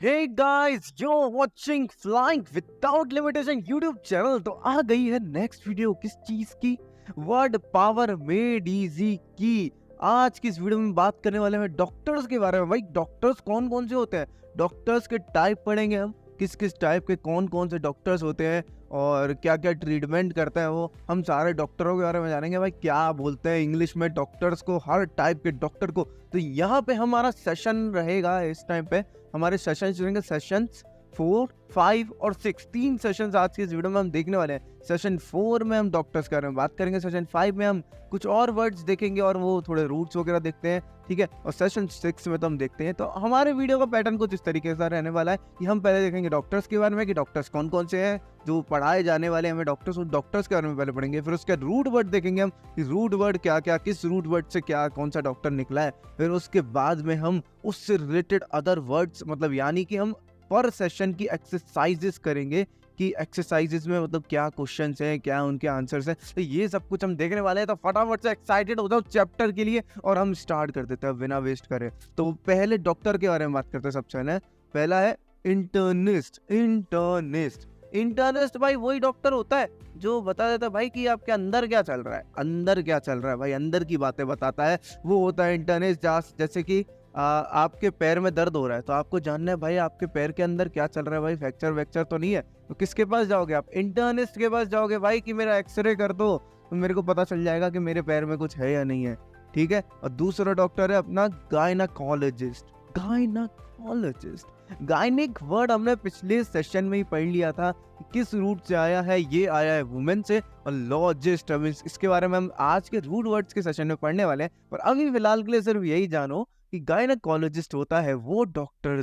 Hey guys, you watching flying without limitation YouTube channel. तो आ गई है नेक्स्ट वीडियो किस चीज की? वर्ड पावर मेड इजी की। आज की इस वीडियो में बात करने वाले हैं डॉक्टर्स के बारे में। भाई डॉक्टर्स कौन कौन से होते हैं, डॉक्टर्स के टाइप पढ़ेंगे हम, किस किस टाइप के कौन कौन से डॉक्टर्स होते हैं और क्या क्या ट्रीटमेंट करते हैं वो हम सारे डॉक्टरों के बारे में जानेंगे। भाई क्या बोलते हैं इंग्लिश में डॉक्टर्स को, हर टाइप के डॉक्टर को। तो यहाँ पे हमारा सेशन रहेगा, इस टाइम पे हमारे सेशन रहेंगे सेशंस 4, 5 और 6। 3 सेशंस आज की इस वीडियो में हम देखने वाले हैं। सेशन 4 में हम डॉक्टर्स के बारे में बात करेंगे, सेशन 5 में हम कुछ और वर्ड्स देखेंगे और वो थोड़े रूट्स वगैरह देखते हैं, ठीक है। और सेशन 6 में तो हम देखते हैं। तो हमारे वीडियो का पैटर्न कुछ इस तरीके से रहने वाला है कि हम पहले देखेंगे डॉक्टर्स के बारे में कि डॉक्टर्स कौन कौन से हैं जो पढ़ाए जाने वाले हमें डॉक्टर्स, उस डॉक्टर्स के बारे में पहले पढ़ेंगे। फिर उसके रूट वर्ड देखेंगे हम कि रूट वर्ड क्या क्या, किस रूट वर्ड से क्या कौन सा डॉक्टर निकला है। फिर उसके बाद में हम उससे रिलेटेड अदर वर्ड्स, मतलब यानी कि हम पर सेशन की एक्सरसाइजेस करेंगे कि एक्सरसाइजेस में मतलब क्या क्वेश्चंस हैं, क्या उनके आंसर्स हैं। तो ये सब कुछ हम देखने वाले हैं। तो फटाफट से एक्साइटेड हो जाओ चैप्टर के लिए और हम स्टार्ट कर देते हैं बिना वेस्ट करे। तो पहले डॉक्टर के बारे में बात करते हैं। सबसे पहला है इंटर्निस्ट। इंटर्निस्ट भाई वही डॉक्टर होता है जो बता देता है भाई कि आपके अंदर क्या चल रहा है, अंदर क्या चल रहा है, भाई अंदर की बातें बताता है, वो होता है इंटर्निस्ट। जैसे कि आपके पैर में दर्द हो रहा है तो आपको जानना है भाई आपके पैर के अंदर क्या चल रहा है, भाई फ्रैक्चर वैक्चर तो नहीं है। तो किसके पास जाओगे आप? इंटर्निस्ट के पास जाओगे भाई कि मेरा एक्सरे कर दो, तो मेरे को पता चल जाएगा कि मेरे पैर में कुछ है या नहीं है, ठीक है। और दूसरा डॉक्टर है अपना गायनाकोलॉजिस्ट। गायनिक वर्ड हमने पिछले सेशन में ही पढ़ लिया था, किस रूट से आया है, ये आया है वुमेन से। और लॉजिस्ट, इसके बारे में हम आज के रूट वर्ड्स के सेशन में पढ़ने वाले हैं। पर अभी फिलहाल के लिए सिर्फ यही जानो कि गायनाकोलॉजिस्ट होता है वो डॉक्टर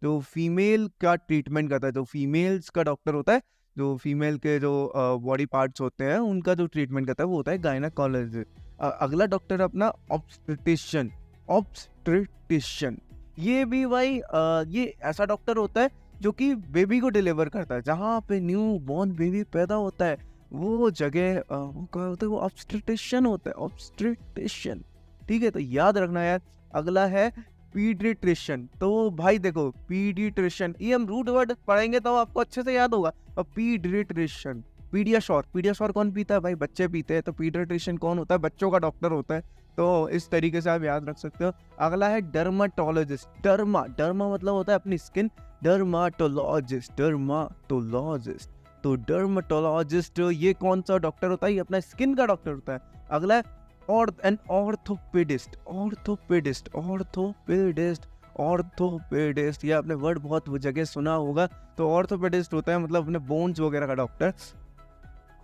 जो फीमेल का ट्रीटमेंट करता है, जो फीमेल्स का डॉक्टर होता है, जो फीमेल के जो बॉडी पार्ट्स होते हैं उनका जो ट्रीटमेंट करता है वो होता है गायनाकोलॉजिस्ट। अगला डॉक्टर अपना ऑब्स्टेट्रिशियन। ये भी भाई ये ऐसा डॉक्टर होता है जो कि बेबी को डिलीवर करता है, जहाँ पे न्यू बॉर्न बेबी पैदा होता है वो जगह वो क्या होता है, वो ऑब्स्टेट्रिशियन होता है, ऑब्स्टेट्रिशियन, ठीक है। तो याद रखना यार। अगला है पीडियाट्रिशियन। तो भाई देखो पीडियाट्रिशियन, ये हम रूट वर्ड पढ़ेंगे तो आपको अच्छे से याद होगा। और पीडियाट्रिशियन, पीडियाश्योर कौन पीता है? भाई बच्चे पीते हैं। तो पीडियाट्रिशियन कौन होता है? बच्चों का डॉक्टर होता है। तो इस तरीके से आप याद रख सकते हो। अगला है डर्माटोलॉजिस्ट। डर्मा मतलब होता है अपनी स्किन, डर्माटोलॉजिस्ट। तो डर्माटोलॉजिस्ट ये कौन सा डॉक्टर होता है? ये अपना स्किन का डॉक्टर होता है। अगला है ऑर्थोपेडिस्ट। ये आपने वर्ड बहुत जगह सुना होगा। तो ऑर्थोपेडिस्ट होता है मतलब अपने बोन्स वगैरह का डॉक्टर,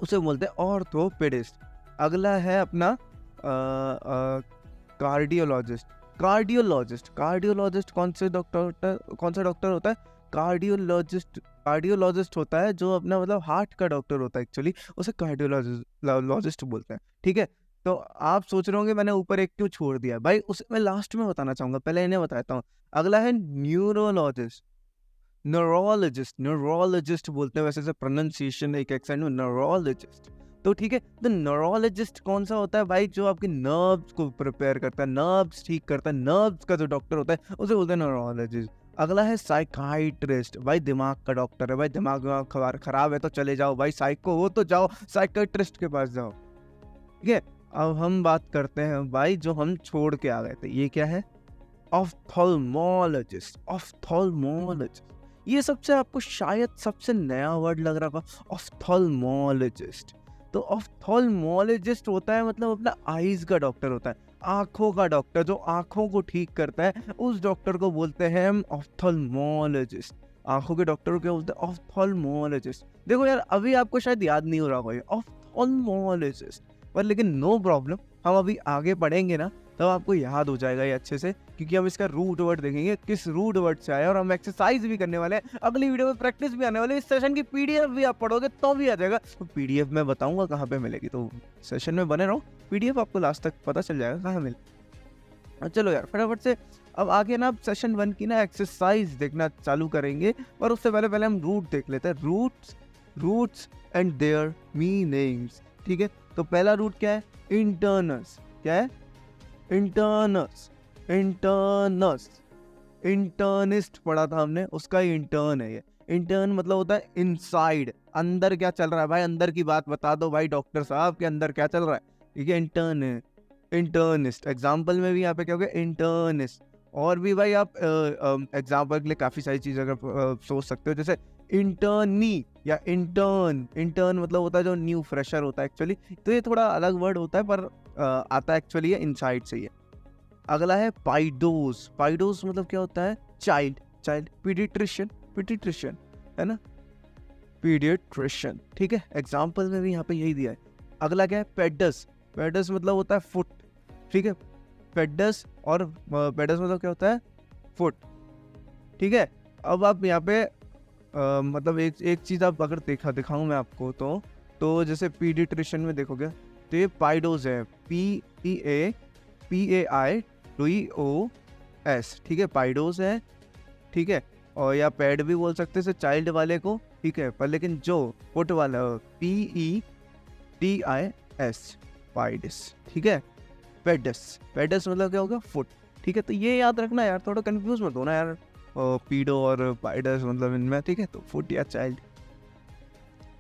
उसे बोलते हैं ऑर्थोपेडिस्ट। अगला है अपना कार्डियोलॉजिस्ट कौन सा डॉक्टर होता है? कार्डियोलॉजिस्ट होता है जो अपना मतलब हार्ट का डॉक्टर होता है, एक्चुअली उसे कार्डियोलॉजिस्ट बोलते हैं, ठीक है। तो आप सोच रहे होंगे मैंने ऊपर एक क्यों छोड़ दिया, भाई उसे मैं लास्ट में बताना चाहूंगा, पहले इन्हें बताता हूँ। अगला है न्यूरोलॉजिस्ट बोलते हैं वैसे से प्रोनाउंसिएशन एक एक्सेंट में, न्यूरोलॉजिस्ट। तो ठीक है, तो न्यूरोलॉजिस्ट कौन सा होता है भाई? जो आपके नर्व्स को प्रिपेयर करता है, नर्व्स ठीक करता है, नर्व्स का जो डॉक्टर होता है उसे बोलते हैं न्यूरोलॉजिस्ट। अगला है साइकाइट्रिस्ट। भाई दिमाग का डॉक्टर है, भाई दिमाग खराब है तो चले जाओ भाई साइको हो तो जाओ साइकाइट्रिस्ट के पास जाओ, ठीक है। अब हम बात करते हैं भाई जो हम छोड़ के आ गए थे, ये क्या है? ऑफ्थल्मोलॉजिस्ट। ये सबसे आपको शायद सबसे नया वर्ड लग रहा था, ऑफ्थल्मोलॉजिस्ट। तो ऑफ्थल्मोलॉजिस्ट होता है मतलब अपना आईज का डॉक्टर होता है, आंखों का डॉक्टर जो आंखों को ठीक करता है, उस डॉक्टर को बोलते हैं हम ऑफ्थल्मोलॉजिस्ट। आंखों के डॉक्टर को क्या बोलते हैं? ऑफ्थल्मोलॉजिस्ट। देखो यार अभी आपको शायद याद नहीं हो रहा होगा ऑफ्थल्मोलॉजिस्ट, पर लेकिन नो प्रॉब्लम, हम अभी आगे पढ़ेंगे ना तब आपको याद हो जाएगा ये अच्छे से, क्योंकि हम इसका रूट वर्ड देखेंगे किस रूट वर्ड से आया, और हम एक्सरसाइज भी करने वाले हैं। अगली वीडियो में प्रैक्टिस भी आने वाली है। इस सेशन की पीडीएफ भी आप पढ़ोगे तो भी आ जाएगा। तो पीडीएफ में बताऊंगा कहाँ पे मिलेगी, तो सेशन में बने रहो, पीडीएफ आपको लास्ट तक पता चल जाएगा कहाँ मिले। चलो यार फटाफट से अब आगे ना सेशन 1 की ना एक्सरसाइज देखना चालू करेंगे, पर उससे पहले हम रूट देख लेते हैं। रूट्स एंड देयर मीनिंग्स, ठीक है। तो पहला रूट क्या है? इंटर्नस। क्या है? इंटर्नस। इंटर्निस्ट पढ़ा था हमने, उसका ही इंटर्न है ये। इंटर्न मतलब होता है इनसाइड, अंदर क्या चल रहा है भाई, अंदर की बात बता दो भाई डॉक्टर साहब के अंदर क्या चल रहा है, ठीक है। इंटर्न है, इंटर्निस्ट। एग्जाम्पल में भी यहाँ पे क्या हो गया, इंटर्निस्ट। और भी भाई आप एग्जाम्पल के लिए काफ़ी सारी चीज़ अगर सोच सकते हो, जैसे इंटर्नी या इंटर्न। इंटर्न मतलब होता है जो न्यू फ्रेशर होता है एक्चुअली, तो ये थोड़ा अलग वर्ड होता है पर आता एक्चुअली है इनसाइड से ही है। अगला है पाइडोस। पाइडोस मतलब क्या होता है, चाइल्ड। चाइल्ड, पीडियाट्रिशियन, पीडियाट्रिशियन है ना, पीडियाट्रिशियन, ठीक है। एग्जाम्पल में भी यहाँ पे यही दिया है। अगला क्या है, पेडस। पेडस मतलब होता है फुट, ठीक है। पेडस और पेडस मतलब क्या होता है, फुट, ठीक है। अब आप यहाँ पे मतलब एक चीज़ आप अगर दिखाऊं मैं आपको तो जैसे पीडियाट्रिशियन में देखोगे तो ये पाइडोस है, PAIDOS, ठीक है, पाइडोस है, ठीक है। और या पैड भी बोल सकते हैं चाइल्ड वाले को, ठीक है। पर लेकिन जो फुट वाला PEDIS, पाइडस, ठीक है। पेडस, पेडस मतलब क्या होगा, फुट, ठीक है। तो ये याद रखना यार, थोड़ा कंफ्यूज मत होना यार, पीडो और पाइडस मतलब इनमें, ठीक है। तो फुट या चाइल्ड।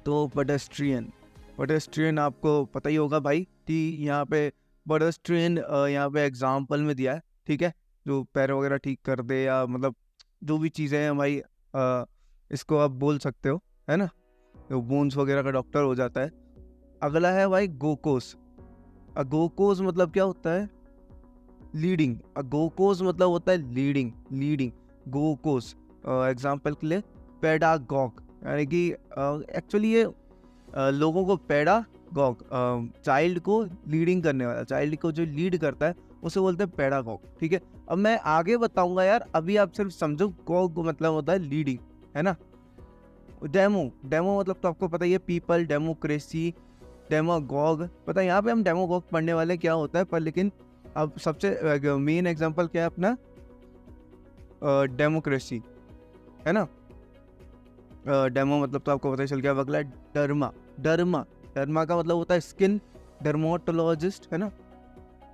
तो पेडेस्ट्रियन, पेडेस्ट्रियन आपको पता ही होगा भाई कि यहाँ पे पेडेस्ट्रियन यहाँ पे एग्जाम्पल में दिया है, ठीक है। जो पैर वगैरह ठीक कर दे या मतलब जो भी चीज़ें हैं भाई, इसको आप बोल सकते हो, है ना, जो बोन्स वगैरह का डॉक्टर हो जाता है। अगला है भाई गोकोस। गोकोस मतलब क्या होता है, लीडिंग। गोकोस मतलब होता है लीडिंग, लीडिंग। गोकोस एग्जाम्पल के लिए पेडागॉग, यानी कि एक्चुअली ये लोगों को पेडागॉग, चाइल्ड को लीडिंग करने वाला, चाइल्ड को जो लीड करता है उसे बोलते हैं पेडागॉग, ठीक है। अब मैं आगे बताऊंगा यार, अभी आप सिर्फ समझो गॉग मतलब होता है लीडिंग, है ना। डेमो, डेमो मतलब तो आपको पता ही है, पीपल, डेमोक्रेसी, डेमोगॉग, पता है। यहाँ पे हम डेमोगॉग पढ़ने वाले क्या होता है, पर लेकिन अब सबसे मेन एग्जांपल क्या है अपना, डेमोक्रेसी, है ना। डेमो मतलब तो आपको पता ही चल गया। अगला डर्मा। डर्मा, डर्मा का मतलब होता है स्किन, डर्माटोलॉजिस्ट, है ना,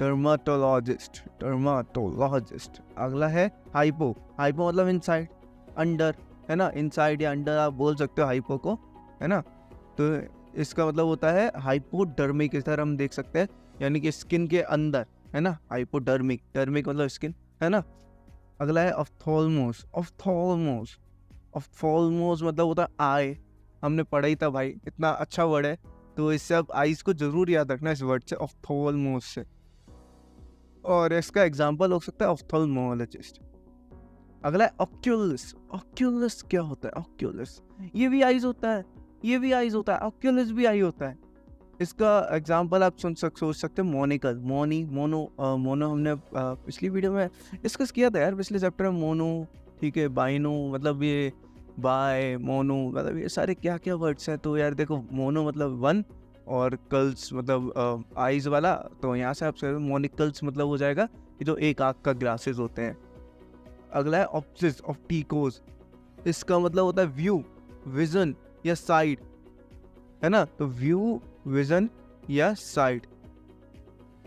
डर्माटोलॉजिस्ट, डर्माटोलॉजिस्ट। अगला है हाइपो। हाइपो मतलब इनसाइड, अंडर, है ना, इनसाइड या अंडर आप बोल सकते हो हाइपो को, है ना। तो इसका मतलब होता है हाइपोडर्मिक, इस तरह हम देख सकते हैं, यानी कि स्किन के अंदर, है ना, हाइपोडर्मिक, डर्मिक मतलब स्किन, है ना। अगला है ऑफ्थाल्मोस। ऑफ्थाल्मोस, ऑफ्थाल्मोस मतलब होता है आई, हमने पढ़ा ही था भाई, इतना अच्छा वर्ड है, तो इससे आप आईज को जरूर याद रखना इस वर्ड से, ऑफ्थाल्मोस से। और इसका एग्जांपल हो सकता है ऑफ्थाल्मोलॉजिस्ट। अगला है ऑक्यूलस। ऑक्यूलस क्या होता है, ऑक्यूलस, ये भी आईज होता है, ये भी आईज होता है, ऑक्यूलस भी आई होता है। इसका एग्जांपल आप सोच सकते हैं मोनिकल, मोनो हमने पिछली वीडियो में डिस्कस किया था यार, पिछले चैप्टर में। मोनो, ठीक है, बाइनो मतलब ये बाय, मोनो मतलब ये सारे क्या क्या वर्ड्स हैं। तो यार देखो, मोनो मतलब वन और कल्स मतलब आइज वाला, तो यहाँ से आप मोनिकल्स मतलब हो जाएगा कि जो एक आँख का ग्लासेस होते हैं। अगला है ऑप्सिस, ऑप्टिकोस। इसका मतलब होता है व्यू, विजन या साइड, है ना। तो व्यू, विजन या साइड।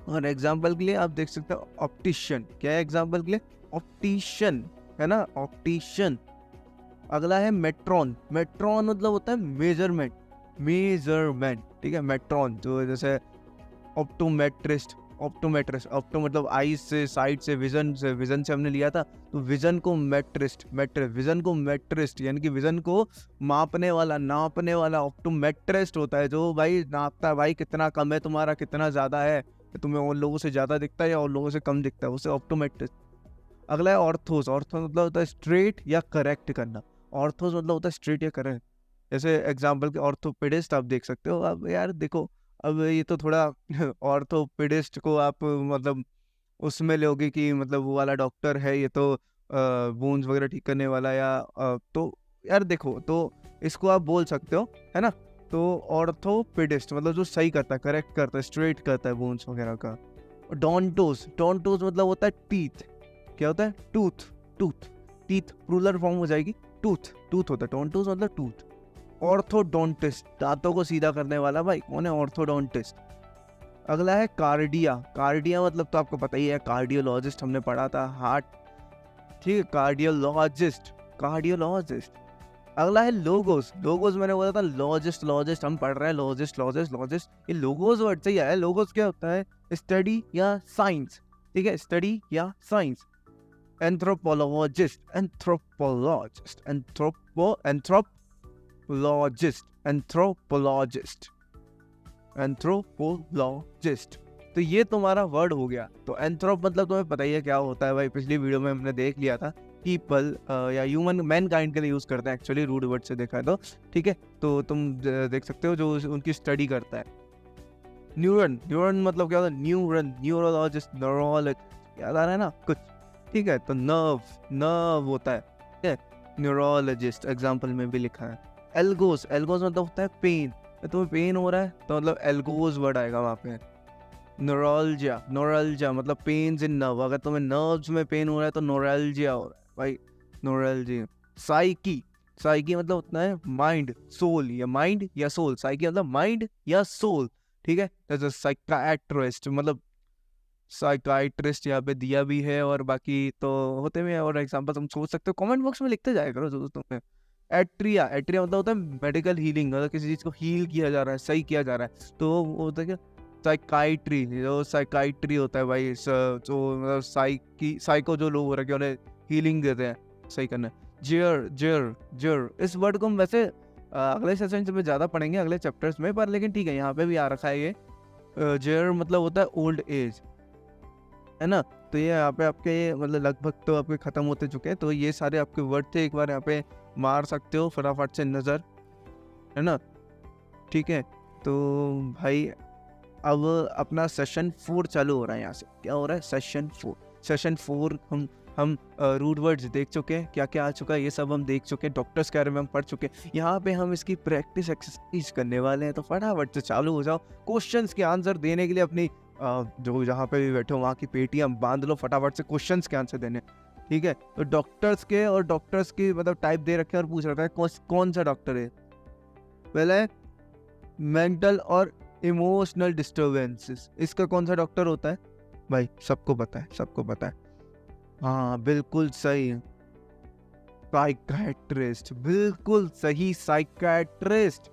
और एग्जाम्पल के लिए आप देख सकते हो ऑप्टिशियन। क्या है एग्जाम्पल के लिए, ऑप्टिशियन, है ना, ऑप्टिशियन। अगला है मेट्रॉन। मेट्रॉन मतलब होता है मेजरमेंट, मेजरमेंट, ठीक है। मेट्रॉन जो जैसे ऑप्टोमेट्रिस्ट, ऑप्टोमेट्रिस्ट, ऑप्टो मतलब आईज से, साइड से, विजन से हमने लिया था, तो विजन को मेट्रिस्ट, विजन को मेट्रिस्ट यानी कि विजन को मापने वाला, नापने वाला ऑप्टोमेट्रिस्ट होता है, जो भाई नापता है भाई कितना कम है तुम्हारा, कितना ज़्यादा है, तुम्हें और लोगों से ज़्यादा दिखता है या और लोगों से कम दिखता है, उसे ऑप्टोमेट्रिस्ट। अगला है ऑर्थोस। ऑर्थोस मतलब होता है स्ट्रेट या करेक्ट करना। ऑर्थोस मतलब होता है स्ट्रेट या करेक्ट। जैसे एग्जाम्पल के ऑर्थोपेडिस्ट आप देख सकते हो। अब यार देखो, अब ये तो थोड़ा ऑर्थोपेडिस्ट को आप मतलब उसमें लोगे कि मतलब वो वाला डॉक्टर है, ये तो बोन्स वगैरह ठीक करने वाला, या तो यार देखो, तो इसको आप बोल सकते हो, है ना। तो ऑर्थोपेडिस्ट मतलब जो सही करता है, करेक्ट करता है, स्ट्रेट करता है बोन्स वगैरह का। डॉन्टोस, डॉन्टोस मतलब होता है टीथ। क्या होता है, tooth, tooth, teeth plural form हो जाएगी, टूथ, टूथ होता है, डॉन्टोस मतलब टूथ। ऑर्थोडोंटिस्ट, दांतों को सीधा करने वाला भाई कौन है, ऑर्थोडोंटिस्ट। अगला है कार्डिया। कार्डिया मतलब तो आपको पता ही है, कार्डियोलॉजिस्ट हमने पढ़ा था, हार्ट, ठीक है, कार्डियोलॉजिस्ट, कार्डियोलॉजिस्ट। अगला है लोगोस, लोगोस मैंने बोला था लॉजिस्ट, लॉजिस्ट हम पढ़ रहे हैं, लॉजिस्ट लॉजिस्ट लॉजिस्ट, ये लोगोस वर्ड से ही आया है। लोगोस क्या होता है? स्टडी या साइंस, ठीक है, स्टडी या science. Anthropologist, anthropologist, anthropologist, anthropologist, anthropologist. तो ये तुम्हारा वर्ड हो गया। तो एंथ्रोप मतलब तुम्हें पता ही है क्या होता है भाई, पिछली वीडियो में हमने देख लिया था। पीपल या ह्यूमन, मैन काइंड के लिए यूज करते हैं एक्चुअली, रूड वर्ड से देखा है तो, ठीक है। तो तुम देख सकते हो जो उनकी स्टडी करता है। न्यूरन, न्यूरन मतलब क्या होता है? न्यूरन, न्यूरोलॉजिस्ट, न्यूरोलॉजिस्ट, याद आ रहा है ना कुछ, ठीक है। तो नर्व, नर्व होता है, ठीक है, न्यूरोलॉजिस्ट एग्जाम्पल में भी लिखा है। एल्गोस, एल्गोस मतलब होता है पेन, तुम्हें पेन हो रहा है तो मतलब एल्गोस वर्ड आएगा वहाँ पे। नोराल्जिया, नोराल्जिया मतलब पेन्स इन नर्व, अगर तुम्हें नर्व्स में पेन हो रहा है तो नोराल्जिया हो रहा है भाई, नोराल्जिया। साइकी, साइकी मतलब होता है माइंड, सोल, या माइंड या सोल, साइकी मतलब माइंड या सोल, ठीक है। जैसे साइकाट्रिस्ट मतलब साइकाट्रिस्ट यहाँ पे दिया भी है, और बाकी तो होते भी हैं, और एग्जांपल तुम सोच सकते हो, कमेंट बॉक्स में लिखते जाया करो दोस्तों में। एट्रिया, एट्रिया मतलब होता है मेडिकल हीलिंग, मतलब किसी चीज को हील किया जा रहा है, सही किया जा रहा है, तो वो होता है क्या? साइकाइट्री, जो साइकाइट्री होता है भाई, जो मतलब साइको जो लोग हो रहे हैं उन्हें हीलिंग देते हैं, सही करना है। जेर, जेर, जेर, इस वर्ड को हम वैसे अगले सेशन में ज़्यादा पढ़ेंगे अगले चैप्टर्स में, पर लेकिन ठीक है यहाँ पे भी आ रखा है ये। जेर मतलब होता है ओल्ड एज, है ना। तो ये यहाँ पे आपके मतलब लगभग तो आपके ख़त्म होते चुके हैं, तो ये सारे आपके वर्ड थे, एक बार यहाँ पे मार सकते हो फटाफट से नज़र, है ना, ठीक है। तो भाई अब अपना सेशन 4 चालू हो रहा है। यहाँ से क्या हो रहा है? सेशन 4, सेशन 4 हम रूट वर्ड्स देख चुके हैं, क्या क्या आ चुका है ये सब हम देख चुके हैं, डॉक्टर्स के बारे में हम पढ़ चुके हैं। यहाँ पे हम इसकी प्रैक्टिस एक्सरसाइज करने वाले हैं, तो फटाफट से चालू हो जाओ। क्वेश्चंस के आंसर देने के लिए अपनी जो जहाँ पे भी बैठो वहाँ की पेटियाँ बांध लो, फटाफट से क्वेश्चंस के आंसर देने, ठीक है। तो डॉक्टर्स के, और डॉक्टर्स की मतलब टाइप दे रखे हैं और पूछ रखा है कौन सा डॉक्टर है। पहले मेंटल और इमोशनल डिस्टर्बेंसेस, इसका कौन सा डॉक्टर होता है भाई? सबको पता है, सबको पता है, हाँ बिल्कुल सही, साइकियाट्रिस्ट, बिल्कुल सही, साइकियाट्रिस्ट।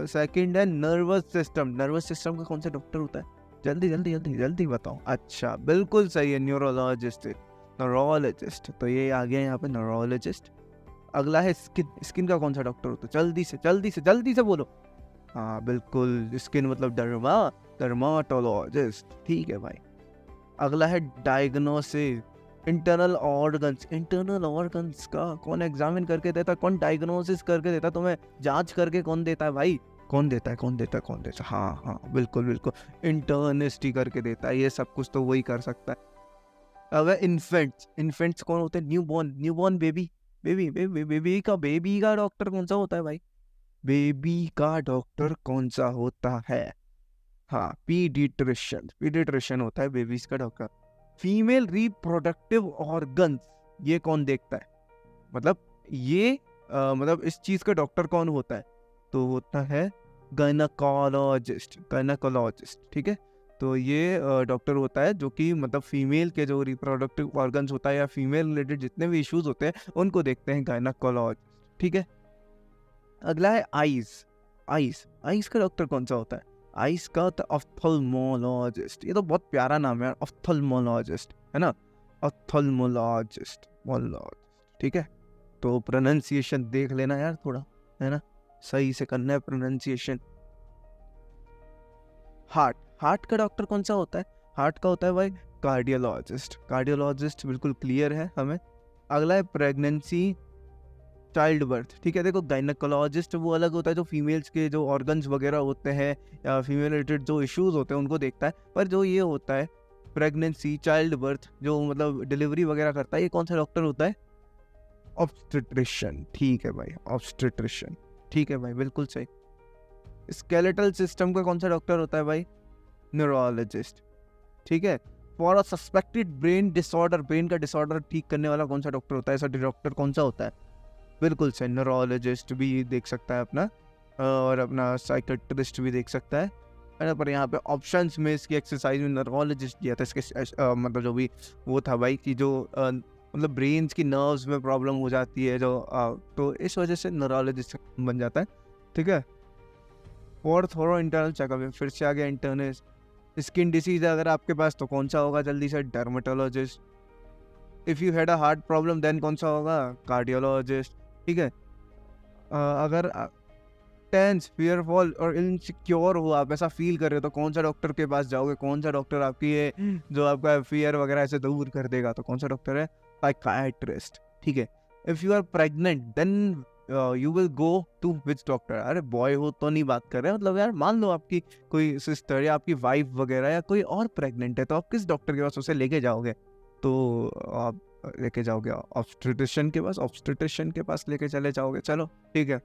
सेकंड है नर्वस सिस्टम, नर्वस सिस्टम का कौन सा डॉक्टर होता है? जल्दी जल्दी जल्दी जल्दी बताओ। अच्छा बिल्कुल सही है, न्यूरोलॉजिस्ट, न्यूरोलॉजिस्ट। तो ये आ गया यहाँ पे न्यूरोलॉजिस्ट। अगला है स्किन, स्किन का कौन सा डॉक्टर होता है? जल्दी से जल्दी से जल्दी से बोलो। हाँ बिल्कुल, स्किन मतलब डर्माटोलॉजिस्ट, ठीक है भाई। अगला है diagnosis, internal organs, internal organs का कौन एग्जामिन करके देता है, कौन डायग्नोसिस करके देता है, तुम्हें जांच करके कौन देता है भाई? कौन देता है, कौन देता है, कौन देता है? हाँ हाँ बिल्कुल बिल्कुल, इंटर्निस्ट ही करके देता है, ये सब कुछ तो वही कर सकता है। अब इन्फेंट्स, इन्फेंट्स कौन होते हैं? न्यूबॉर्न, न्यूबॉर्न बेबी, बेबी का डॉक्टर कौन सा होता है भाई? बेबी का डॉक्टर कौन सा होता है? हाँ पीडियाट्रिशियन, पीडियाट्रिशियन होता है बेबीज का डॉक्टर। फीमेल रिप्रोडक्टिव ऑर्गन्स, ये कौन देखता है? मतलब ये मतलब इस चीज का डॉक्टर कौन होता है? तो होता है गायनेकोलॉजिस्ट, गायनेकोलॉजिस्ट, ठीक है। तो ये डॉक्टर होता है जो कि मतलब फीमेल के जो रिप्रोडक्टिव ऑर्गन्स होता है या फीमेल रिलेटेड जितने भी इश्यूज होते हैं उनको देखते हैं गायनेकोलॉजिस्ट, ठीक है। अगला है आइज, आइज, आइज का डॉक्टर कौन सा होता है? आइज का होता है ऑफ्थल्मोलॉजिस्ट, ये तो बहुत प्यारा नाम है, ऑफ्थल्मोलॉजिस्ट, है ना, ऑफ्थल्मोलॉजिस्ट, ठीक है। तो प्रोनाउंसिएशन देख लेना यार थोड़ा, है ना, सही से करना है प्रोनाउंसिएशन। हार्ट, हार्ट का डॉक्टर कौन सा होता है? हार्ट का होता है भाई कार्डियोलॉजिस्ट, कार्डियोलॉजिस्ट बिल्कुल क्लियर है हमें। अगला है प्रेगनेंसी चाइल्ड बर्थ, ठीक है। देखो गायनेकोलॉजिस्ट वो अलग होता है जो फीमेल्स के जो ऑर्गन्स वगैरह होते हैं या फीमेल रिलेटेड जो इश्यूज होते हैं उनको देखता है, पर जो ये होता है प्रेगनेंसी चाइल्ड बर्थ जो मतलब डिलीवरी वगैरह करता है, ये कौन सा डॉक्टर होता है? ऑब्स्टेट्रिशियन, ठीक है भाई, ऑब्स्टेट्रिशियन, ठीक है भाई बिल्कुल सही। स्केलेटल सिस्टम का कौन सा डॉक्टर होता है भाई? न्यूरोलॉजिस्ट, ठीक है। For a suspected brain disorder, brain का डिसऑर्डर ठीक करने वाला कौन सा डॉक्टर होता है? ऐसा डॉक्टर कौन सा होता है? बिल्कुल सही, न्यूरोलॉजिस्ट भी देख सकता है अपना, और अपना साइकियाट्रिस्ट भी देख सकता है ना। पर यहाँ पे ऑप्शंस में इसकी एक्सरसाइज में न्यूरोलॉजिस्ट दिया था, इसके मतलब जो भी वो था भाई कि जो मतलब ब्रेन्स की नर्व्स में प्रॉब्लम हो जाती है जो तो इस वजह से न्यूरोलॉजिस्ट बन जाता है, ठीक है। और थोड़ा इंटरनल चेकअप है, फिर से आ गया इंटरनल। स्किन डिसीज अगर आपके पास तो कौन सा होगा जल्दी से, dermatologist. If you had a heart problem then कौन सा होगा, कार्डियोलॉजिस्ट, ठीक है। अगर टेंस, फियरफुल और इनसिक्योर हो, आप ऐसा फील कर रहे हो तो कौन सा डॉक्टर के पास जाओगे, कौन सा डॉक्टर आपकी ये जो आपका फियर वगैरह ऐसे दूर कर देगा, तो कौन सा डॉक्टर है, साइकाइट्रिस्ट, ठीक है। If you are pregnant then you will go to which doctor. अरे बॉय हो तो नहीं बात कर रहे, मतलब यार मान लो आपकी कोई सिस्टर या आपकी वाइफ वगैरह या कोई और प्रेग्नेंट है, तो आप किस डॉक्टर के पास उसे लेके जाओगे, तो आप लेके जाओगे ऑब्स्टेट्रिशियन के पास, ऑब्स्टेट्रिशियन के पास लेके चले जाओगे, चलो ठीक है।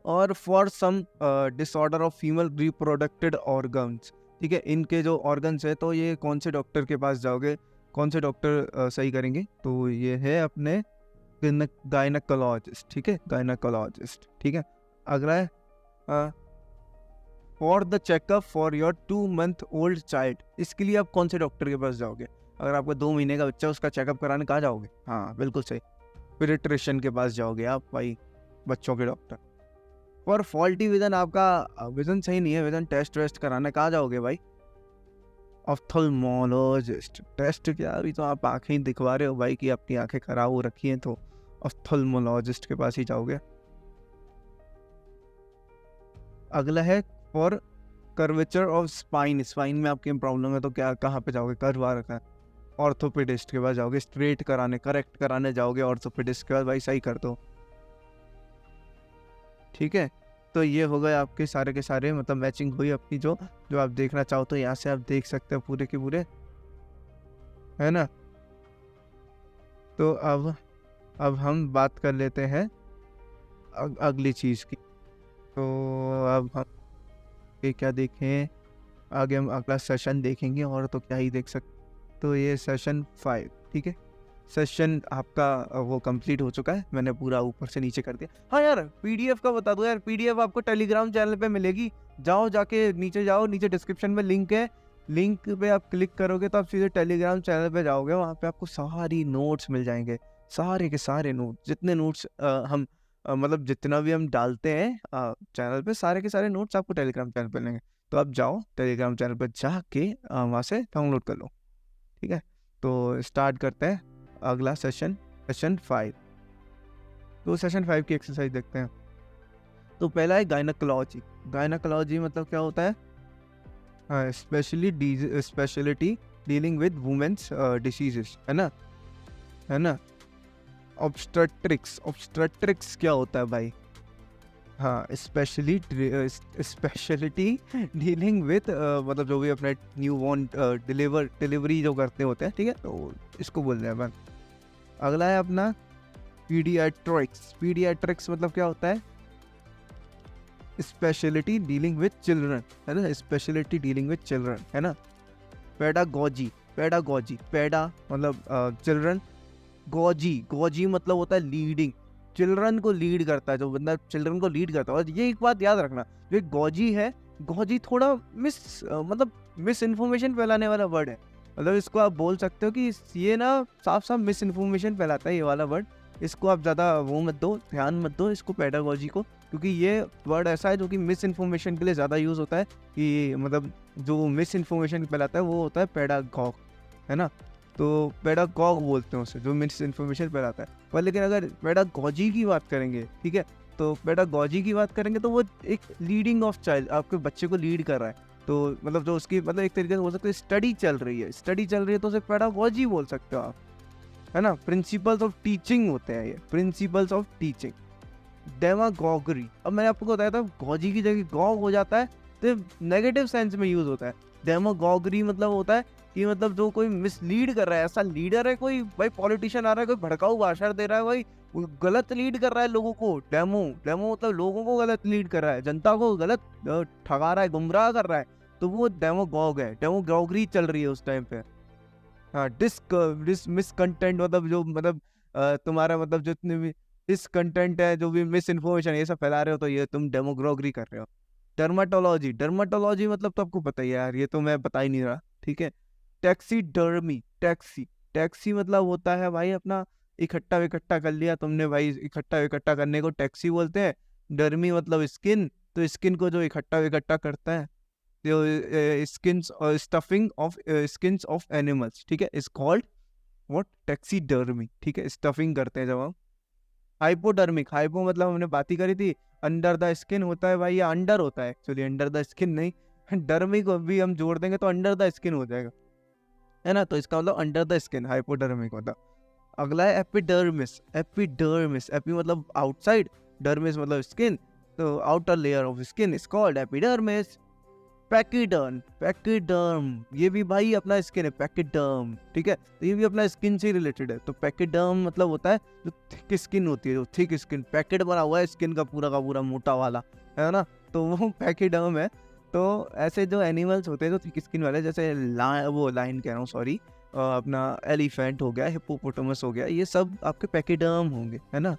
और for some disorder of female reproductive organs, ठीक है, इनके जो ऑर्गन्स है तो ये कौन से डॉक्टर के पास जाओगे, कौन से डॉक्टर सही करेंगे, तो ये है अपने गायनेकोलॉजिस्ट, ठीक है, गायनेकोलॉजिस्ट, ठीक है। अगला है for the checkup for your 2 month old child, इसके लिए आप कौन से डॉक्टर के पास जाओगे, अगर आपका 2 महीने का बच्चा, उसका चेकअप कराने कहाँ जाओगे, हाँ बिल्कुल सही, पीडियाट्रिशियन के पास जाओगे आप भाई, बच्चों के डॉक्टर। और फॉल्टी विजन, आपका विजन सही नहीं है, विजन टेस्ट वेस्ट कराने कहाँ जाओगे भाई, ऑफ्थल्मोलॉजिस्ट। टेस्ट क्या, अभी तो आप आंखें ही दिखवा रहे हो भाई कि आपकी आंखें खराब हो रखी हैं, तो ऑफ्थल्मोलॉजिस्ट के पास ही जाओगे। अगला है for curvature of spine, spine में आपकी प्रॉब्लम है तो क्या कहाँ पे जाओगे, कर्व आ रखा है, ऑर्थोपेडिस्ट के पास जाओगे, स्ट्रेट कराने करेक्ट कराने जाओगे ऑर्थोपेडिस्ट के पास, भाई सही कर दो, ठीक है। तो ये हो गए आपके सारे के सारे, मतलब मैचिंग हुई अपनी, जो जो आप देखना चाहो तो यहाँ से आप देख सकते हो पूरे के पूरे, है ना। तो अब हम बात कर लेते हैं अगली चीज़ की। तो अब हम ये क्या देखें, आगे हम अगला सेशन देखेंगे, और तो क्या ही देख सकते। तो ये सेशन 5, ठीक है, सेशन आपका वो कंप्लीट हो चुका है, मैंने पूरा ऊपर से नीचे कर दिया। हाँ यार, पीडीएफ का बता दो यार, पीडीएफ आपको टेलीग्राम चैनल पे मिलेगी, जाओ जाके नीचे जाओ, नीचे डिस्क्रिप्शन में लिंक है, लिंक पे आप क्लिक करोगे तो आप सीधे टेलीग्राम चैनल पे जाओगे, वहाँ पे आपको सारी नोट्स मिल जाएंगे, सारे के सारे नोट्स, जितने नोट्स हम मतलब जितना भी हम डालते हैं चैनल पे, सारे के सारे नोट्स आपको टेलीग्राम चैनल पे मिलेंगे। तो आप जाओ टेलीग्राम चैनल पर जाके वहाँ से डाउनलोड कर लो, ठीक है। तो स्टार्ट करते हैं अगला सेशन, सेशन 5। तो सेशन 5 की एक्सरसाइज देखते हैं। तो पहला है गायनेकोलॉजी। गायनेकोलॉजी मतलब क्या होता है, speciality dealing with women's diseases, है ना। ऑब्स्टेट्रिक्स, ऑब्स्टेट्रिक्स क्या होता है भाई, हाँ स्पेशलिटी डीलिंग विद मतलब जो भी अपने न्यू बॉर्न डिलीवरी जो करते होते हैं, ठीक है, तो इसको बोल रहे हैं अपन। अगला है अपना पीडियाट्रिक्स। पीडियाट्रिक्स मतलब क्या होता है, स्पेशलिटी डीलिंग विद चिल्ड्रन, है ना, स्पेशलिटी डीलिंग विद चिल्ड्रन, है ना। पेडागोजी, पेडागोजी, पेडा मतलब चिल्ड्रन, गोजी, गोजी मतलब होता है लीडिंग, चिल्ड्रन को लीड करता है, जो बंदा चिल्ड्रन को लीड करता है। और ये एक बात याद रखना, जो गोजी है, गोजी थोड़ा मतलब मिस इन्फॉर्मेशन फैलाने वाला वर्ड है, मतलब इसको आप बोल सकते हो कि ये ना साफ साफ मिस इन्फॉर्मेशन फैलाता है ये वाला वर्ड, इसको आप ज़्यादा वो मत दो, ध्यान मत दो इसको पेडागोजी को, क्योंकि ये वर्ड ऐसा है जो कि मिस इन्फॉर्मेशन के लिए ज़्यादा यूज़ होता है, कि मतलब जो मिस इन्फॉर्मेशन फैलाता है वो होता है पेडागॉग, है ना। तो पेडागॉग बोलते हैं उसे, जो मिस इन्फॉर्मेशन फैलाता है। पर लेकिन अगर पेडागोजी की बात करेंगे, ठीक है, तो पेडागोजी की बात करेंगे तो वो एक लीडिंग ऑफ चाइल्ड, आपके बच्चे को लीड कर रहा है, तो मतलब जो उसकी मतलब एक तरीके से हो सकता है स्टडी चल रही है, स्टडी चल रही है तो उसे पेडागोजी बोल सकते हो आप, है ना। प्रिंसिपल्स ऑफ टीचिंग होते हैं ये, प्रिंसिपल्स ऑफ टीचिंग। डेमागोगरी, अब मैंने आपको बताया था गॉजी की जगह गॉग हो जाता है तो नेगेटिव सेंस में यूज होता है। डेमागोगरी मतलब होता है कि मतलब जो कोई मिसलीड कर रहा है, ऐसा लीडर है कोई, भाई पॉलिटिशियन आ रहा है, कोई भड़काऊ भाषण दे रहा है, भाई गलत लीड कर रहा है लोगों को, डेमो, डेमो मतलब लोगों को गलत लीड कर रहा है, जनता को गलत ठगा रहा है, गुमराह कर रहा है, तो वो डेमागोग है, डेमागोगरी चल रही है उस टाइम पे। हाँ, मिसकंटेंट मतलब जो मतलब तुम्हारा मतलब जितने भी डिसकंटेंट है, जो भी मिस इन्फॉर्मेशन ये सब फैला रहे हो, तो ये तुम डेमोग्रोगरी कर रहे हो। डर्माटोलॉजी, डर्माटोलॉजी मतलब तो आपको पता ही है यार, ये तो मैं बता ही नहीं रहा, ठीक है। टैक्सीडर्मी, टैक्सी, टैक्सी मतलब होता है भाई अपना इकट्ठा विकट्ठा कर लिया तुमने भाई, इकट्ठा विकट्ठा करने को टैक्सी बोलते हैं। डर्मी मतलब स्किन, तो स्किन को जो इकट्ठा विकट्ठा करता है, जो स्किन्स और stuffing of skins of animals, ठीक है, इज कॉल्ड व्हाट, टैक्सीडर्मी, ठीक है, स्टफिंग करते हैं जब हम। हाइपोडर्मिक, हाइपो मतलब हमने बात ही करी थी, अंडर द स्किन होता है भाई, या अंडर होता है एक्चुअली, अंडर द स्किन नहीं, डर्मी को भी हम जोड़ देंगे तो अंडर द स्किन हो जाएगा, है ना, तो इसका मतलब अंडर द स्किन, हाइपोडर्मिक होता। अगला है एपिडर्मिस, एपिडर्मिस, एपी मतलब आउटसाइड, डर्मिस मतलब स्किन, तो outer layer of skin is called epidermis. Pachyderm, pachyderm ये भी भाई अपना स्किन है, पैकिडर्म, ठीक है, तो ये भी अपना स्किन से रिलेटेड है। तो पैकिडर्म मतलब होता है जो थिक स्किन होती है, जो थिक स्किन, पैकेट बना हुआ है स्किन का पूरा मोटा वाला, है ना, तो वो पैकिडर्म है। तो ऐसे जो एनिमल्स होते हैं जो थिक स्किन वाले, जैसे वो लाइन कह रहा हूँ सॉरी, अपना एलिफेंट हो गया, हिप्पोपोटामस हो गया, ये सब आपके पैकिडर्म होंगे, है ना।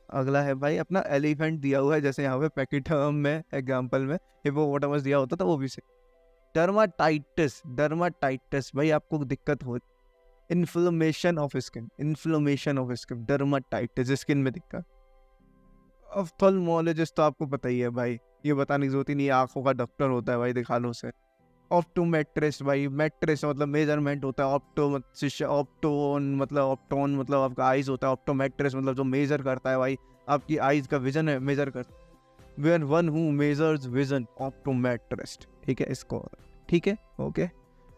अगला है भाई अपना एलिफेंट दिया हुआ है, जैसे यहाँ पे पैकिडर्म में एग्जांपल में हिप्पोपोटामस दिया होता था वो भी से। डर्माटाइटिस, डर्माटाइटिस भाई आपको दिक्कत हो, inflammation of skin, inflammation of skin, dermatitis skin में दिक्कत। ऑफ्थल्मोलॉजिस्ट तो आपको पता ही है भाई, ये बताने की जरूरत ही नहीं है, आंखों का डॉक्टर होता है भाई, दिखा लो उसे। ऑप्टोमेट्रिस्ट भाई, मेट्रिस्ट मतलब मेजरमेंट होता है, ऑप्टोन मतलब आपका आइज होता है, ऑप्टोमेट्रिस्ट मतलब जो मेजर करता है भाई आपकी आइज का विजन है, मेजर कर, one who measures vision, optometrist, ठीक है इसको, ठीक है ओके।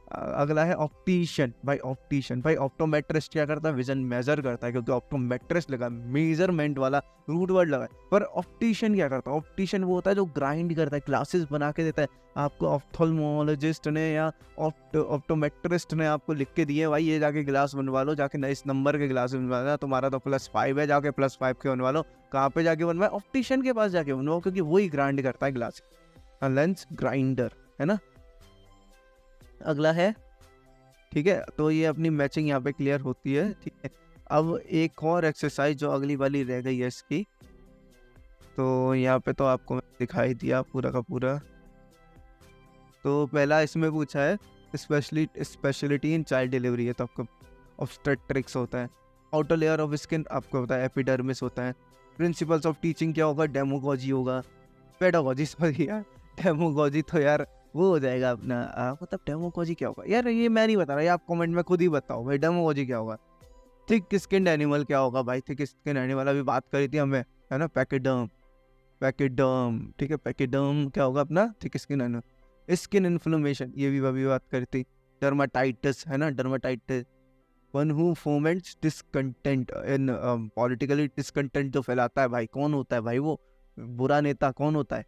अगला है ऑप्टिशियन, भाई ऑप्टिशियन, भाई ऑप्टोमेट्रिस्ट क्या करता है, विजन मेजर करता है, क्योंकि ऑप्टोमेट्रिस्ट लगा मेजरमेंट वाला रूट वर्ड लगा है। पर ऑप्टिशियन क्या करता है, ऑप्टिशियन वो होता है जो ग्राइंड करता है, ग्लासेस बना के देता है आपको। ऑप्थल्मोलॉजिस्ट ने या ऑप्टोमेट्रिस्ट ने आपको लिख के दिए भाई ये जाके ग्लास बनवा लो, जाके इस नंबर के ग्लास बनवाना, तुम्हारा तो +5 है, जाके +5 के बनवा लो। कहाँ पे जाके बनवाए, ऑप्टिशियन के पास जाके बनवाओ, क्योंकि वही ग्राइंड करता है ग्लास, लेंस ग्राइंडर, है ना। अगला है, ठीक है, तो ये अपनी मैचिंग यहाँ पे क्लियर होती है, ठीक है। अब एक और एक्सरसाइज जो अगली वाली रह गई है इसकी, तो यहाँ पे तो आपको दिखाई दिया पूरा का पूरा। तो पहला इसमें पूछा है स्पेशलिटी इन चाइल्ड डिलीवरी है, तो आपको ऑब्स्टेट्रिक्स होता है। आउटर लेयर ऑफ स्किन आपको पता है एपिडर्मिस होता है। प्रिंसिपल्स ऑफ टीचिंग क्या होगा, डेमोगॉजी होगा, पेडागॉजी सॉरी यार, डेमोगॉजी तो यार वो हो जाएगा अपना मतलब डेमोगॉजी क्या होगा यार, ये मैं नहीं बता रहा, ये आप कमेंट में खुद ही बताओ भाई, डेमोगॉजी क्या होगा। थिक स्किन एनिमल क्या होगा भाई, थिक स्किन एनिमल अभी बात करी थी हमें, है ना, पैकिडर्म, पैकिडर्म, ठीक है, पैकिडर्म क्या होगा अपना, thick skin animal. Skin inflammation ये भी अभी बात करी थी। डर्माटाइटिस, है ना, dermatitis, one who foments discontent in politically, discontent जो फैलाता है भाई, कौन होता है भाई वो बुरा नेता, कौन होता है,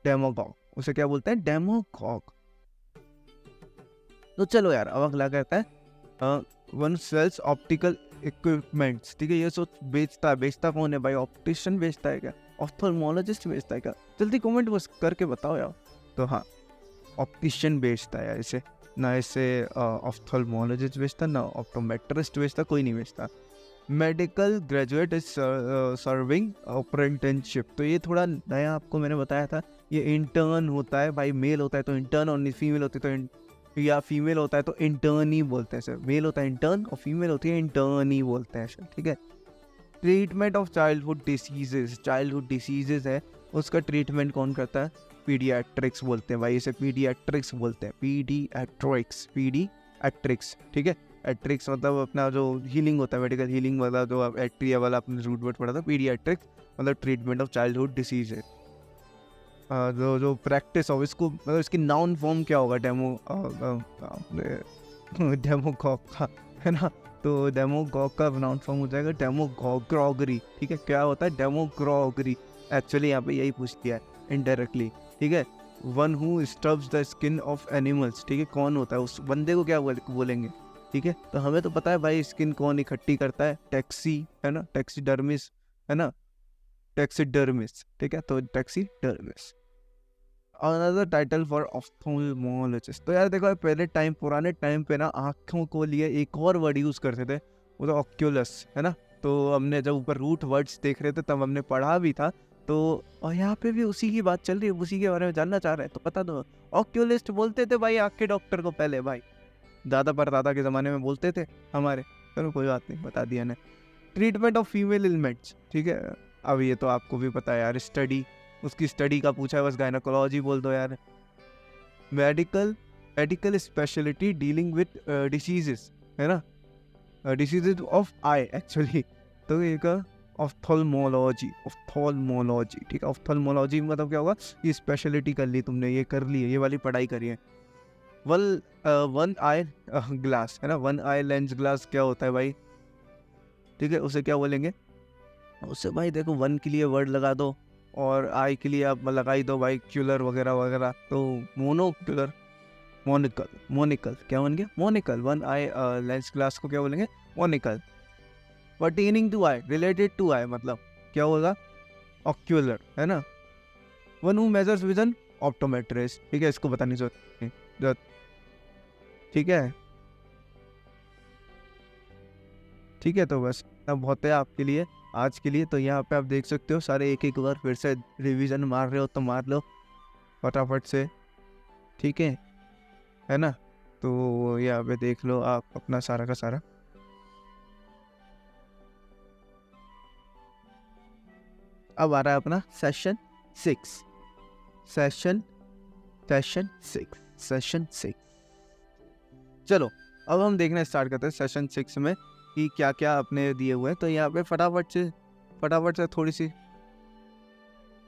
डेमोगॉग, उसे क्या बोलते हैं, डेमोगॉग। तो चलो यार अब अगला कहता है वन सेल्स ऑप्टिकल इक्विपमेंट्स, ठीक है, ये सोच बेचता कौन है भाई, ऑप्टिशियन बेचता है क्या, ऑप्थल्मोलॉजिस्ट बेचता है क्या, जल्दी कमेंट बस करके बताओ यार। तो हाँ, ऑप्टिशियन बेचता है यार इसे, ना इसे ऑप्थल्मोलॉजिस्ट बेचता, ना ऑप्टोमेट्रिस्ट बेचता, कोई नहीं बेचता। Medical graduate is serving apprenticeship, तो ये थोड़ा नया आपको मैंने बताया था, ये इंटर्न होता है भाई, मेल होता है तो इंटर्न, और फीमेल होती है तो या फीमेल होता है तो इंटर्न ही बोलते हैं सर, मेल होता है इंटर्न और फीमेल होती है इंटर्न ही बोलते हैं सर, ठीक है। Treatment of childhood diseases, childhood diseases है उसका ट्रीटमेंट कौन करता है, पीडियाट्रिक्स बोलते हैं भाई, इसे पीडियाट्रिक्स बोलते हैं, पीडियाट्रिक्स, पीडियाट्रिक्स, ठीक है। एट्रिक्स मतलब अपना जो हीलिंग होता है, मेडिकल हीलिंग वाला जो एट्रिया वाला अपने रूट वर्ड पढ़ा था, पीडियाट्रिक्स मतलब ट्रीटमेंट ऑफ चाइल्डहुड डिसीज है। जो प्रैक्टिस ऑफ इसको मतलब इसकी नाउन फॉर्म क्या होगा, डेमोगॉग का, है ना, तो डेमोगॉग का नाउन फॉर्म हो जाएगा डेमोगॉग्री, ठीक है। क्या होता है डेमोगॉग्री, एक्चुअली यहाँ पे यही पूछ दिया है इनडायरेक्टली, ठीक है। One who stubs the skin of animals, ठीक है, कौन होता है उस बंदे को क्या बोलेंगे, ठीक है। तो हमें तो पता है भाई स्किन कौन इकट्ठी करता है, टैक्सी, है ना, टैक्सीडर्मिस, है ना, टैक्सीडर्मिस, ठीक है, तो टैक्सीडर्मिस। अनदर टाइटल फॉर ऑप्थेल्मोलॉजिस्ट, तो यार देखो पहले टाइम, पुराने टाइम पे ना आँखों को लिए एक और वर्ड यूज़ करते थे, वो तो ऑक्यूलस, है ना। तो हमने जब ऊपर रूट वर्ड्स देख रहे थे तब हमने पढ़ा भी था, तो और यहाँ पे भी उसी की बात चल रही है, उसी के बारे में जानना चाह रहे हैं तो बता दो। ऑक्यूलिस्ट बोलते थे भाई आँख के डॉक्टर को पहले भाई, ज़्यादा परदादा के ज़माने में बोलते थे हमारे, चलो कोई बात नहीं, बता दिया ने। ट्रीटमेंट ऑफ फीमेल एलिमेंट्स, ठीक है, अब ये तो आपको भी पता है यार, स्टडी, उसकी स्टडी का पूछा है, बस गायनोकोलॉजी बोल दो यार। Medical speciality dealing with diseases, है ना, डिसीजेज ऑफ आई एक्चुअली, तो एक ऑफ्थल्मोलॉजी, ठीक है। ऑफ्थल्मोलॉजी मतलब क्या होगा, ये स्पेशलिटी कर ली तुमने, ये कर ली है, ये वाली पढ़ाई करी है। वन आई ग्लास, है ना, वन आई लेंस ग्लास क्या होता है भाई, ठीक है, उसे क्या बोलेंगे, उससे भाई देखो वन के लिए वर्ड लगा दो और आई के लिए आप लगाई दो भाई क्यूलर वगैरह वगैरह, तो मोनोक्यूलर, मोनिकल क्या बन गया, monocle. One eye lens glass को क्या बोलेंगे, monocle. Pertaining to eye, related to eye, मतलब क्या होगा, ऑक्यूलर, है ना। One who measures vision, optometrist, ठीक है, इसको बताने जरूरत, ठीक है, ठीक है। तो बस अब बहुत है आपके लिए आज के लिए, तो यहाँ पे आप देख सकते हो सारे एक एक बार फिर से रिवीजन मार रहे हो तो मार लो फटाफट से, ठीक है ना। तो यहाँ पे देख लो आप अपना सारा का सारा। अब आ रहा है अपना सेशन 6। चलो अब हम देखना स्टार्ट करते हैं सेशन 6 में कि क्या क्या अपने दिए हुए हैं। तो यहाँ पे फटाफट से थोड़ी सी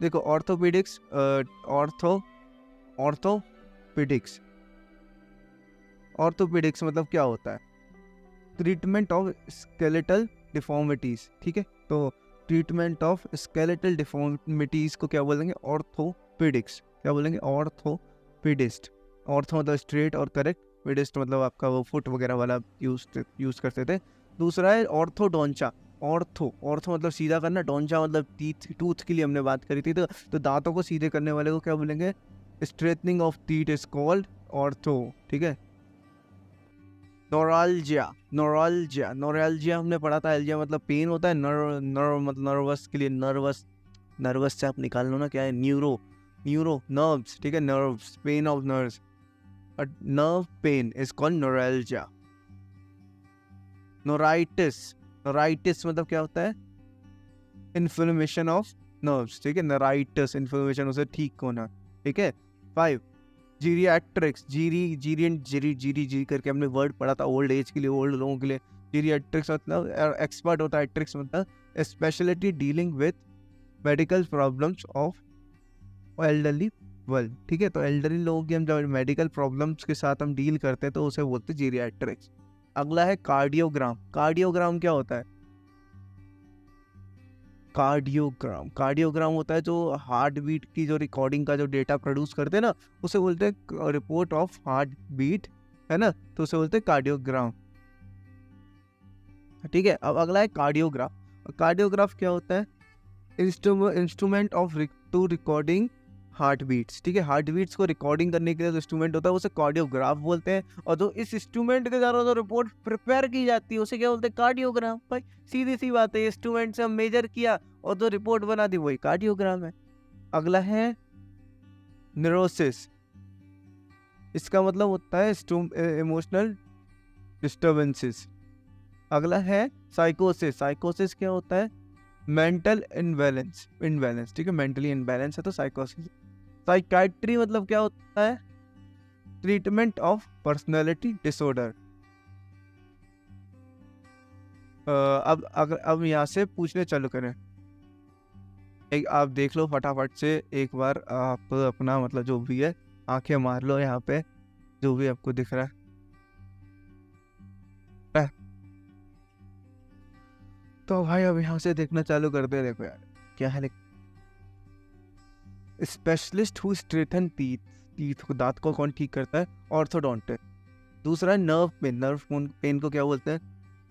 देखो, ऑर्थोपेडिक्स मतलब क्या होता है, ट्रीटमेंट ऑफ स्केलेटल डिफॉर्मिटीज, ठीक है। तो ट्रीटमेंट ऑफ स्केलेटल डिफॉर्मिटीज को क्या बोलेंगे, ऑर्थोपेडिक्स, क्या बोलेंगे, ऑर्थोपेडिस्ट। ऑर्थो मतलब स्ट्रेट और करेक्ट, पेडिस्ट मतलब आपका वो फुट वगैरह वाला यूज करते थे। दूसरा है ऑर्थोडोंचा, ऑर्थो मतलब सीधा करना, डोंचा मतलब टूथ के लिए हमने बात करी थी, तो दांतों को सीधे करने वाले को क्या बोलेंगे, straightening of teeth is called ortho, ठीक है। नोराल्जिया हमने पढ़ा था, एल्जिया मतलब पेन होता है, नर्व मतलब नर्वस के लिए, नर्वस से आप निकाल लो ना क्या है, न्यूरो नर्व्स, ठीक है, nerves, pain of nerves, nerve pain is called neuralgia. Neuritis मतलब क्या होता है, इन्फ्लेमेशन ऑफ नर्व्स, ठीक है, neuritis इन्फ्लेमेशन, उसे ठीक होना, ठीक है। 5 जीरियाट्रिक्स, जीरी करके हमने वर्ड पढ़ा था, ओल्ड एज के लिए, ओल्ड लोगों के लिए। जीरियाट्रिक्स मतलब एक्सपर्ट होता है, ट्रिक्स मतलब speciality dealing with medical problems of elderly world, ठीक है। तो एल्डरली लोगों की हम जब मेडिकल प्रॉब्लम्स के साथ हम डील करते हैं तो उसे बोलते हैं जीरियाट्रिक्स। अगला है कार्डियोग्राम क्या होता है, कार्डियोग्राम होता है जो हार्ट बीट की जो रिकॉर्डिंग का जो डेटा प्रोड्यूस करते हैं ना, उसे बोलते हैं रिपोर्ट ऑफ हार्ट बीट, है ना, तो उसे बोलते हैं कार्डियोग्राम, ठीक है। अब अगला है कार्डियोग्राफ क्या होता है, instrument of to recording heart beats, ठीक है। हार्ट बीट्स को रिकॉर्डिंग करने के लिए जो इंस्ट्रूमेंट होता है उसे कार्डियोग्राफ बोलते हैं, और जो इस इंस्ट्रूमेंट के द्वारा जो रिपोर्ट प्रिपेयर की जाती है उसे क्या बोलते हैं, कार्डियोग्राम। भाई सीधी सी बात है, इंस्ट्रूमेंट से हम मेजर किया और जो रिपोर्ट बना दी वही कार्डियोग्राम है। अगला है न्यूरोसिस, इसका मतलब होता है इमोशनल डिस्टर्बेंसेस। अगला है साइकोसिस क्या होता है, मेंटल इनबैलेंस, ठीक है, मेंटली इनबैलेंस है तो साइकोसिस। साइकाइट्री मतलब क्या होता है, ट्रीटमेंट ऑफ पर्सनालिटी डिसऑर्डर। अब यहाँ से पूछने चालू करें, एक आप देख लो फटाफट से एक बार, आप अपना मतलब जो भी है आंखें मार लो यहाँ पे, जो भी आपको दिख रहा है। तो भाई अब यहाँ से देखना चालू करते हैं, देखो यार क्या है, स्पेशलिस्ट हु स्ट्रेटन टीथ को, दांत को कौन ठीक करता है, ऑर्थोडोंटिस्ट। दूसरा है नर्व पेन को क्या बोलते हैं,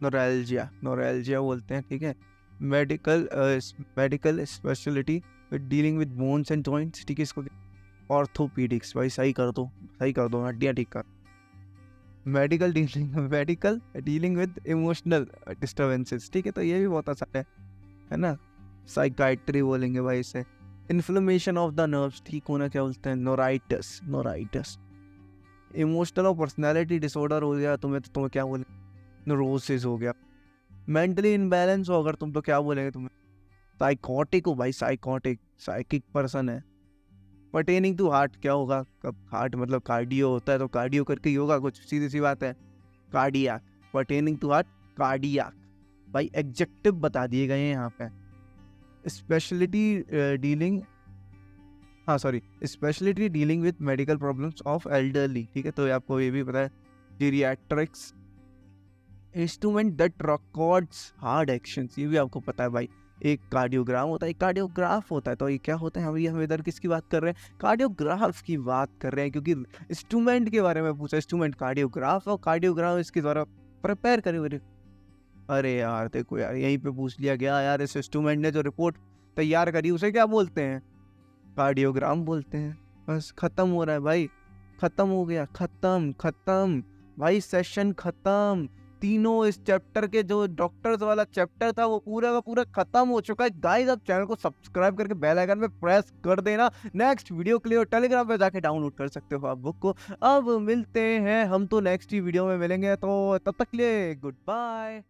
नोराल्जिया बोलते हैं, ठीक है। Medical speciality dealing with bones and joints, ठीक है, इसको ऑर्थोपीडिक्स। भाई सही कर दो हड्डियाँ ठीक कर। Medical dealing with emotional disturbances, ठीक है, तो ये भी बहुत आसान है ना। साइकाइट्री बोलेंगे भाई इसे। इन्फ्लेमेशन ऑफ द नर्व्स ठीक होना क्या बोलते हैं, नोराइटिस। इमोशनल और पर्सनैलिटी डिसऑर्डर हो गया तुम्हें तो तुम्हें क्या बोले, न्यूरोसिस हो गया। मेंटली इनबैलेंस हो अगर तुम तो क्या बोलेंगे तुम्हें, साइकोटिक हो भाई, साइकोटिक साइकिक पर्सन है। पर्टेनिंग टू हार्ट क्या होगा, कब हार्ट मतलब कार्डियो होता है तो कार्डियो करके ही होगा कुछ, सीधी सी बात है। Cardiac, pertaining to heart cardiac, भाई एग्जेक्टिव बता दिए गए हैं यहाँ पे। स्पेशलिटी डीलिंग, हाँ sorry, speciality dealing with medical problems of elderly, ठीक है, तो आपको ये भी पता है। Geriatrics, instrument that records heart actions, ये भी आपको पता है भाई। एक कार्डियोग्राम होता है, एक कार्डियोग्राफ होता है, तो ये क्या होता है, हम इधर किसकी बात कर रहे हैं, कार्डियोग्राफ की बात कर रहे हैं, क्योंकि इंस्ट्रूमेंट के बारे में पूछा, इंस्ट्रूमेंट कार्डियोग्राफ और कार्डियोग्राफ इसके द्वारा प्रिपेयर करे हुए। अरे यार देखो यार, यहीं पे पूछ लिया गया यार, इस इंस्ट्रूमेंट ने जो रिपोर्ट तैयार करी उसे क्या बोलते हैं, कार्डियोग्राम बोलते हैं। बस खत्म हो रहा है भाई, खत्म हो गया, खत्म खत्म भाई, सेशन खत्म। तीनों इस चैप्टर के जो डॉक्टर्स वाला चैप्टर था वो पूरा का पूरा खत्म हो चुका है गाइस। आप चैनल को सब्सक्राइब करके बेल आइकन पे प्रेस कर देना नेक्स्ट वीडियो के लिए, और टेलीग्राम पे जाके डाउनलोड कर सकते हो आप बुक को। अब मिलते हैं हम तो नेक्स्ट ही वीडियो में मिलेंगे, तो तब तक के लिए गुड बाय।